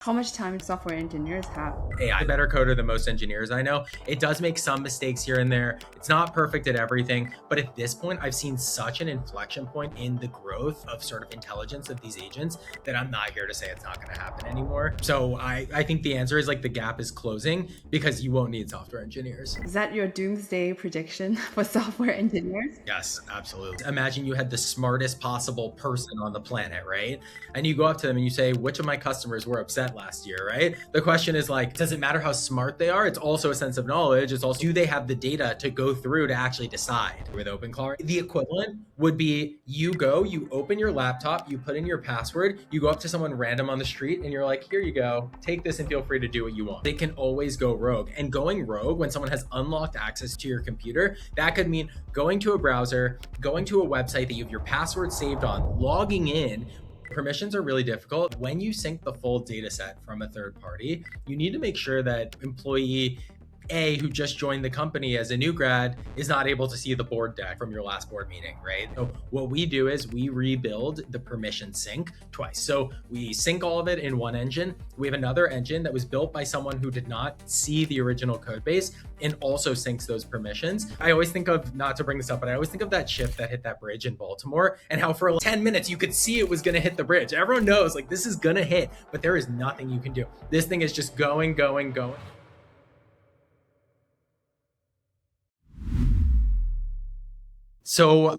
How much time software engineers have? AI, a better coder than most engineers I know. It does make some mistakes here and there. It's not perfect at everything, but at this point, I've seen such an inflection point in the growth of sort of intelligence of these agents that I'm not here to say it's not going to happen anymore. So I think the answer is like the gap is closing because you won't need software engineers. Is that your doomsday prediction for software engineers? Yes, absolutely. Imagine you had the smartest possible person on the planet, right? And you go up to them and you say, which of my customers were upset last year, right? The question is like, does it matter how smart they are? It's also a sense of knowledge. It's also, do they have the data to go through to actually decide? With OpenClaw, the equivalent would be you open your laptop, you put in your password, you go up to someone random on the street and you're like, here you go, take this and feel free to do what you want. They can always go rogue. And going rogue when someone has unlocked access to your computer, that could mean going to a browser, going to a website that you have your password saved on, logging in. Permissions are really difficult. When you sync the full data set from a third party, you need to make sure that employee A, who just joined the company as a new grad, is not able to see the board deck from your last board meeting, right? So what we do is we rebuild the permission sync twice. So we sync all of it in one engine. We have another engine that was built by someone who did not see the original code base and also syncs those permissions. I always think of, not to bring this up, but I always think of that ship that hit that bridge in Baltimore and how for 10 minutes you could see it was going to hit the bridge. Everyone knows like this is going to hit, but there is nothing you can do. This thing is just going. So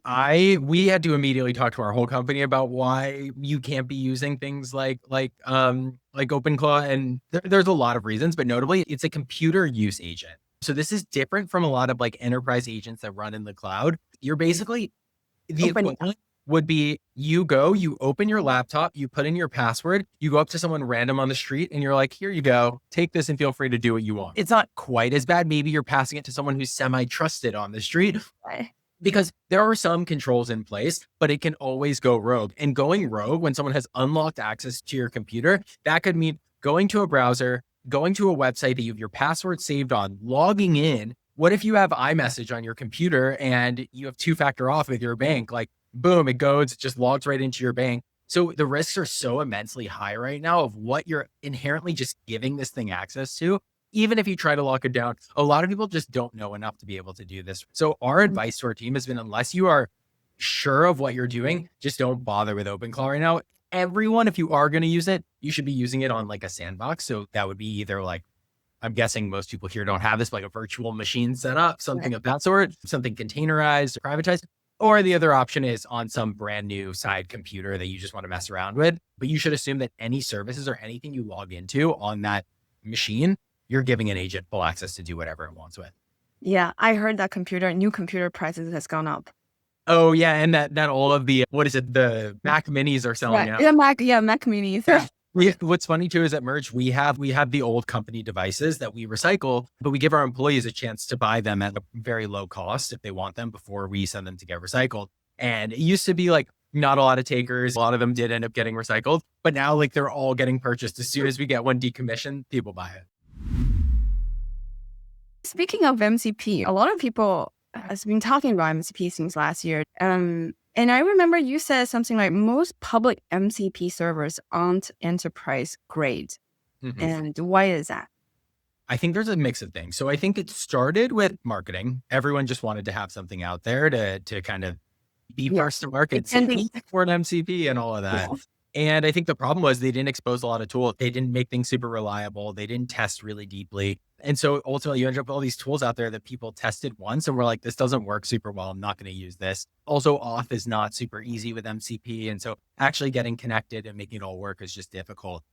we had to immediately talk to our whole company about why you can't be using things like OpenClaw, and there's a lot of reasons, but notably it's a computer use agent. So this is different from a lot of like enterprise agents that run in the cloud. You're basically the equivalent would be you open your laptop, you put in your password, you go up to someone random on the street and you're like, here you go, take this and feel free to do what you want. It's not quite as bad. Maybe you're passing it to someone who's semi-trusted on the street. Because there are some controls in place, but it can always go rogue. And going rogue when someone has unlocked access to your computer, that could mean going to a browser, going to a website that you have your password saved on, logging in. What if you have iMessage on your computer and you have two-factor auth with your bank? Like, boom, it just logs right into your bank. So the risks are so immensely high right now of what you're inherently just giving this thing access to. Even if you try to lock it down, a lot of people just don't know enough to be able to do this. So our advice to our team has been, unless you are sure of what you're doing, just don't bother with OpenClaw right now. Everyone, if you are going to use it, you should be using it on like a sandbox. So that would be either like, I'm guessing most people here don't have this, like a virtual machine set up, something of that sort, something containerized or privatized. Or the other option is on some brand new side computer that you just want to mess around with. But you should assume that any services or anything you log into on that machine, you're giving an agent full access to do whatever it wants with. Yeah, I heard that new computer prices has gone up. Oh yeah, and that all of the, what is it, the Mac Minis are selling out. Yeah, Mac Minis. What's funny too is at Merge, we have the old company devices that we recycle, but we give our employees a chance to buy them at a very low cost if they want them before we send them to get recycled. And it used to be like not a lot of takers. A lot of them did end up getting recycled, but now like they're all getting purchased. As soon as we get one decommissioned, people buy it. Speaking of MCP, a lot of people has been talking about MCP since last year. And I remember you said something like most public MCP servers aren't enterprise grade. Mm-hmm. And why is that? I think there's a mix of things. So I think it started with marketing. Everyone just wanted to have something out there to kind of be first to market for an MCP and all of that. Yeah. And I think the problem was they didn't expose a lot of tools. They didn't make things super reliable. They didn't test really deeply. And so ultimately you end up with all these tools out there that people tested once and were like, this doesn't work super well. I'm not going to use this. Also, auth is not super easy with MCP. And so actually getting connected and making it all work is just difficult.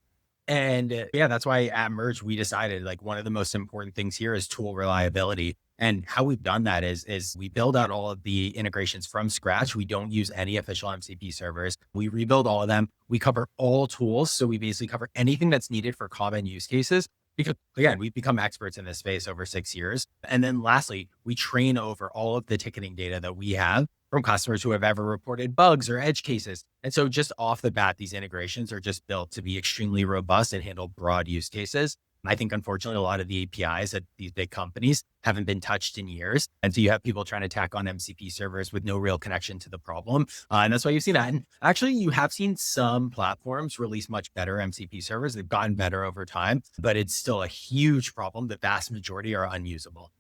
And yeah, that's why at Merge, we decided like one of the most important things here is tool reliability. And how we've done that is we build out all of the integrations from scratch. We don't use any official MCP servers. We rebuild all of them. We cover all tools. So we basically cover anything that's needed for common use cases. Because again, we've become experts in this space over 6 years. And then lastly, we train over all of the ticketing data that we have from customers who have ever reported bugs or edge cases. And so just off the bat, these integrations are just built to be extremely robust and handle broad use cases. I think, unfortunately, a lot of the APIs at these big companies haven't been touched in years. And so you have people trying to tack on MCP servers with no real connection to the problem. And that's why you've seen that. And actually, you have seen some platforms release much better MCP servers. They've gotten better over time, but it's still a huge problem. The vast majority are unusable.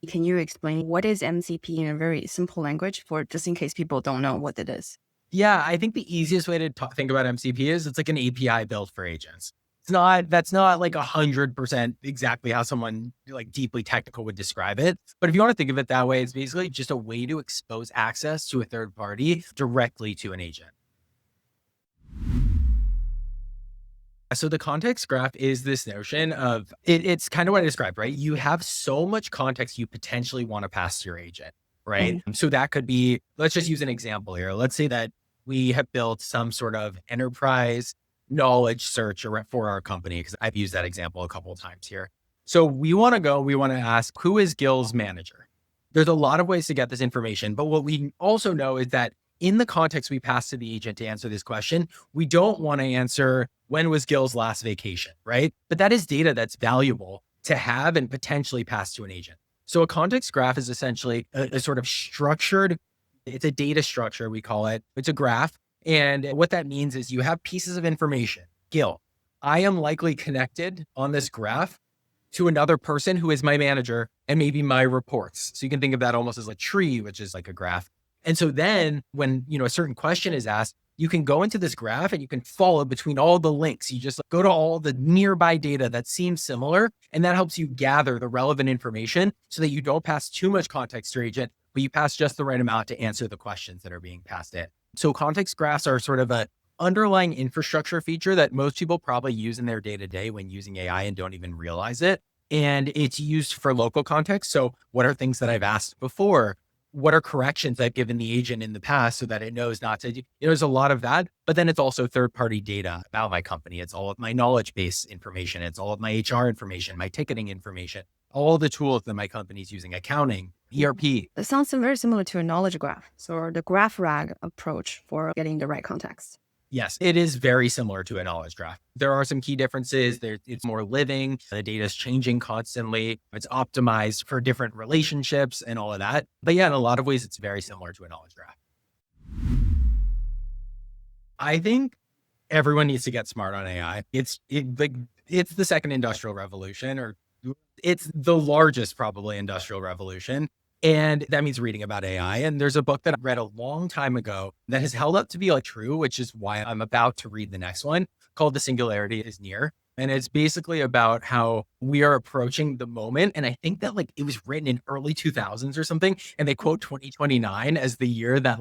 Can you explain what is MCP in a very simple language for just in case people don't know what it is? Yeah, I think the easiest way to think about MCP is it's like an API built for agents. That's not like 100% exactly how someone like deeply technical would describe it. But if you want to think of it that way, it's basically just a way to expose access to a third party directly to an agent. So the context graph is this notion of it's kind of what I described, right? You have so much context you potentially want to pass to your agent, right? So that could be, let's just use an example here. Let's say that we have built some sort of enterprise knowledge search for our company, because I've used that example a couple of times here. So we want to ask, who is Gil's manager? There's a lot of ways to get this information, but what we also know is that in the context we pass to the agent to answer this question, we don't want to answer when was Gil's last vacation, right? But that is data that's valuable to have and potentially pass to an agent. So a context graph is essentially a sort of structured, it's a data structure, we call it. It's a graph. And what that means is you have pieces of information. Gil, I am likely connected on this graph to another person who is my manager and maybe my reports. So you can think of that almost as a tree, which is like a graph. And so then when, a certain question is asked, you can go into this graph and you can follow between all the links. You just go to all the nearby data that seems similar, and that helps you gather the relevant information so that you don't pass too much context to your agent, but you pass just the right amount to answer the questions that are being passed in. So context graphs are sort of a underlying infrastructure feature that most people probably use in their day-to-day when using AI and don't even realize it. And it's used for local context. So what are things that I've asked before? What are corrections I've given the agent in the past so that it knows not to do? There's a lot of that, but then it's also third-party data about my company. It's all of my knowledge base information. It's all of my HR information, my ticketing information, all the tools that my company's using, accounting, ERP. It sounds very similar to a knowledge graph. So the graph RAG approach for getting the right context. Yes, it is very similar to a knowledge graph. There are some key differences. It's more living. The data is changing constantly. It's optimized for different relationships and all of that. But yeah, in a lot of ways, it's very similar to a knowledge graph. I think everyone needs to get smart on AI. It's the second industrial revolution, or it's the largest probably industrial revolution. And that means reading about AI. And there's a book that I read a long time ago that has held up to be true, which is why I'm about to read the next one, called The Singularity is Near. And it's basically about how we are approaching the moment. And I think that it was written in early 2000s or something. And they quote 2029 as the year that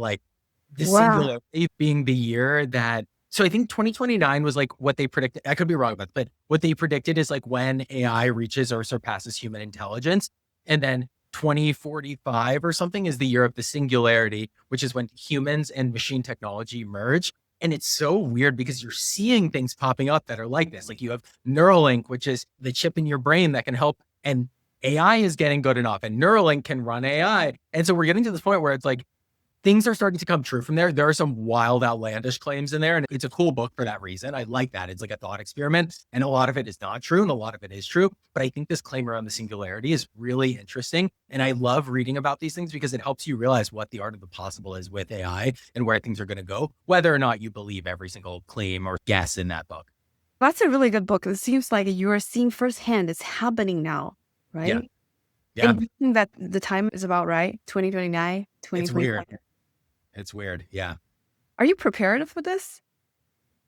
the singularity being the year that. So I think 2029 was what they predicted. I could be wrong about it, but what they predicted is when AI reaches or surpasses human intelligence. And then 2045 or something is the year of the singularity, which is when humans and machine technology merge. And it's so weird because you're seeing things popping up that are like this. You have Neuralink, which is the chip in your brain that can help, and AI is getting good enough, and Neuralink can run AI. And so we're getting to this point where it's things are starting to come true from there. There are some wild, outlandish claims in there, and it's a cool book for that reason. I like that. It's like a thought experiment, and a lot of it is not true, and a lot of it is true. But I think this claim around the singularity is really interesting, and I love reading about these things because it helps you realize what the art of the possible is with AI and where things are going to go, whether or not you believe every single claim or guess in that book. That's a really good book. It seems like you are seeing firsthand it's happening now, right? Yeah. And you think that the time is about right? 2029, 2025. It's weird. Yeah. Are you prepared for this?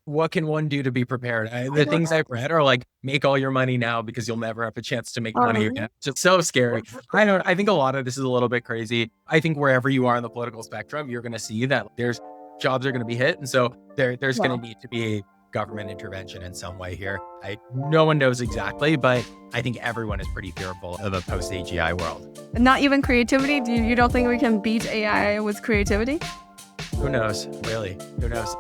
What can one do to be prepared? The things I've read are make all your money now because you'll never have a chance to make money again. It's just so scary. I think a lot of this is a little bit crazy. I think wherever you are on the political spectrum, you're going to see that there's jobs are going to be hit. And so there's going to need to be government intervention in some way here. No one knows exactly, but I think everyone is pretty fearful of a post-AGI world. Not even creativity? You don't think we can beat AI with creativity? Who knows? Really? Who knows?